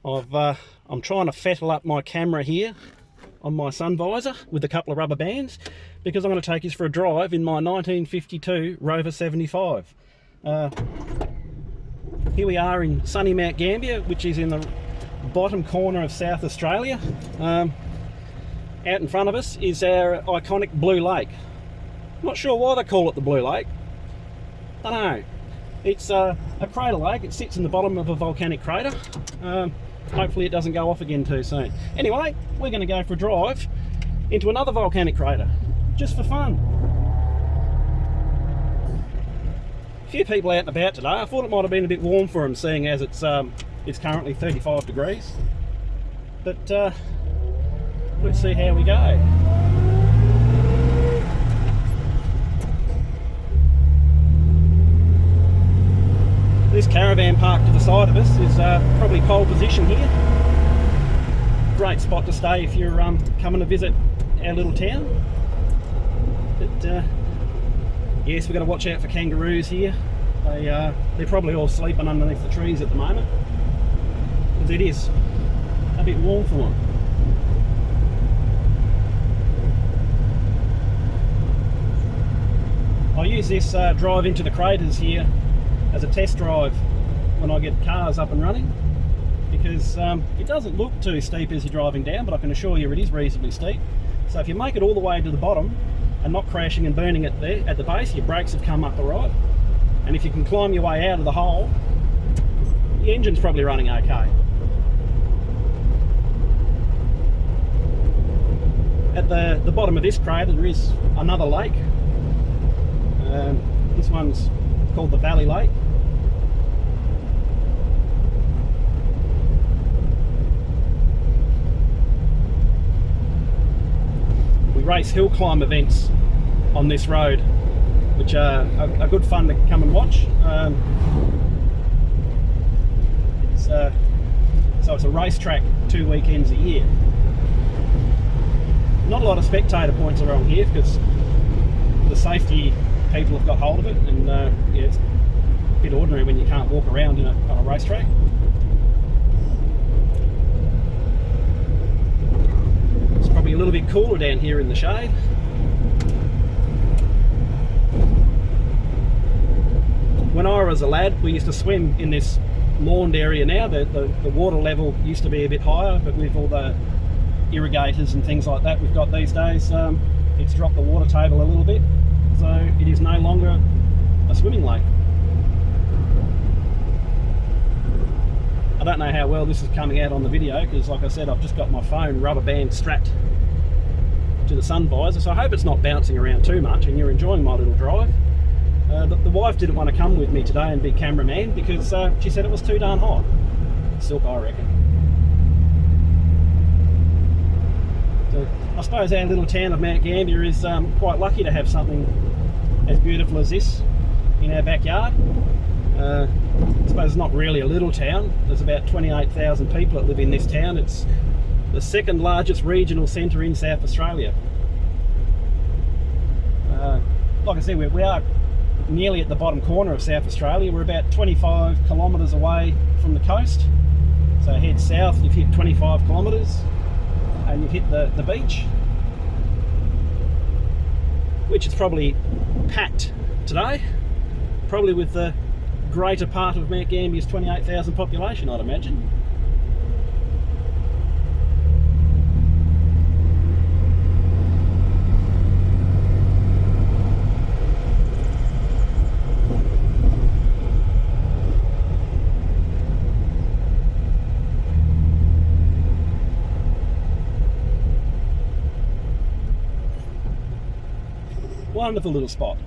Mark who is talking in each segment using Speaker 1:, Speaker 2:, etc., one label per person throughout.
Speaker 1: I'm trying to fettle up my camera here on my sun visor with a couple of rubber bands because I'm going to take you for a drive in my 1952 Rover 75. Here we are in sunny Mount Gambier, which is in the bottom corner of South Australia. Out in front of us is our iconic Blue Lake. Not sure why they call it the Blue Lake. Don't know. It's a crater lake. It sits in the bottom of a volcanic crater. Hopefully it doesn't go off again too soon. Anyway, we're going to go for a drive into another volcanic crater, just for fun. A few people out and about today. I thought it might have been a bit warm for them, seeing as it's currently 35 degrees. But let's see how we go. This caravan park to the side of us is probably pole position here. Great spot to stay if you're coming to visit our little town. But yes, we've got to watch out for kangaroos here. They're probably all sleeping underneath the trees at the moment, because it is a bit warm for them. I use this drive into the craters here as a test drive when I get cars up and running, because it doesn't look too steep as you're driving down, but I can assure you it is reasonably steep. So if you make it all the way to the bottom and not crashing and burning it there at the base, your brakes have come up alright, and if you can climb your way out of the hole, the engine's probably running okay. At the bottom of this crater there is another lake. This one's called the Valley Lake. We race hill climb events on this road, which are good fun to come and watch. So it's a racetrack 2 weekends a year. Not a lot of spectator points around here because the safety people have got hold of it, and yeah, it's a bit ordinary when you can't walk around on a racetrack. It's probably a little bit cooler down here in the shade. When I was a lad, we used to swim in this lawned area. Now the water level used to be a bit higher, but with all the irrigators and things like that we've got these days, it's dropped the water table a little bit. So it is no longer a swimming lake. I don't know how well this is coming out on the video, because like I said, I've just got my phone rubber band strapped to the sun visor, so I hope it's not bouncing around too much and you're enjoying my little drive. The wife didn't want to come with me today and be cameraman because she said it was too darn hot. Silk, I reckon. So I suppose our little town of Mount Gambier is quite lucky to have something as beautiful as this in our backyard. I suppose it's not really a little town. There's about 28,000 people that live in this town. It's the second largest regional centre in South Australia. Like I said, we are nearly at the bottom corner of South Australia. We're about 25 kilometres away from the coast. So head south, you've hit 25 kilometres and you've hit the beach, which is probably packed today, probably with the greater part of Mount Gambier's 28,000 population, I'd imagine. Wonderful little spot.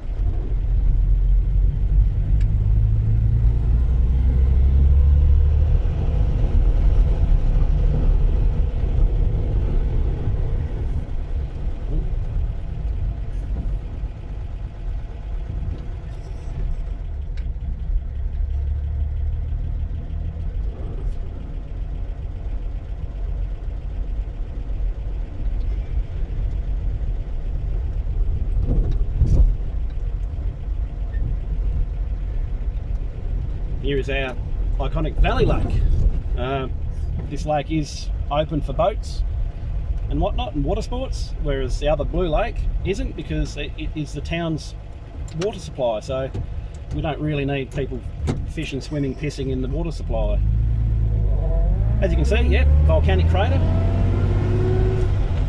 Speaker 1: Here is our iconic Valley Lake. this lake is open for boats and whatnot and water sports, whereas the other Blue Lake isn't, because it is the town's water supply, so we don't really need people fishing, swimming, pissing in the water supply. As you can see, yeah, volcanic crater.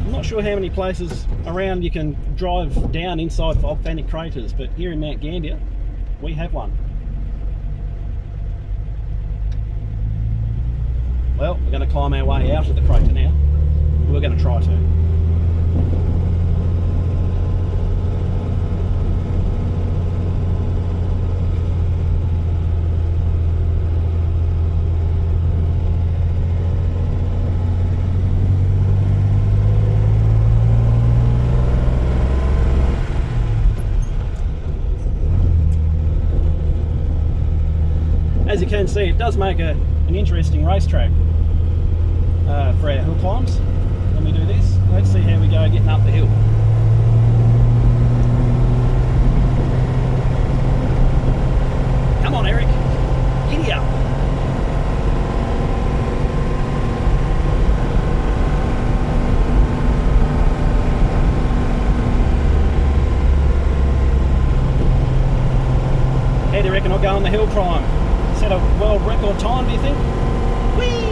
Speaker 1: I'm not sure how many places around you can drive down inside volcanic craters, but here in Mount Gambier we have one. Well, we're going to climb our way out of the crater now. We're going to try to. As you can see, it does make an interesting racetrack for our hill climbs when we do this. Let's see how we go getting up the hill. Come on, Eric, giddy up. How do you reckon I'll go on the hill climb? Set a world record time, do you think? Whee!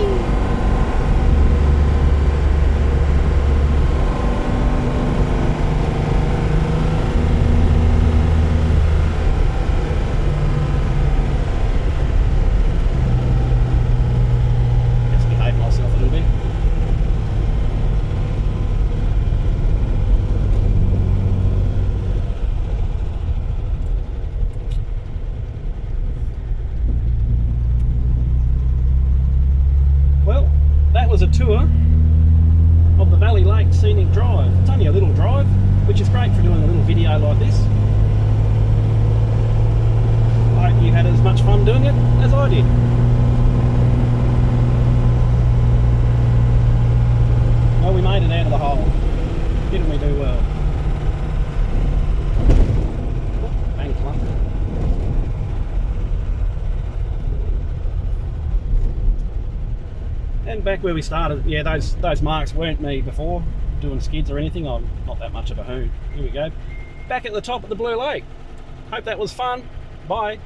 Speaker 1: Just behave myself a little bit. Well, that was a tour of the Valley Lake Scenic Drive. It's only a little drive, which is great for doing a little video like this. I hope you had as much fun doing it as I did. Well, we made it out of the hole. Didn't we do well? Bang clunk. And back where we started, yeah, those marks weren't me before doing skids or anything. I'm not that much of a hoon. Here we go. Back at the top of the Blue Lake. Hope that was fun. Bye.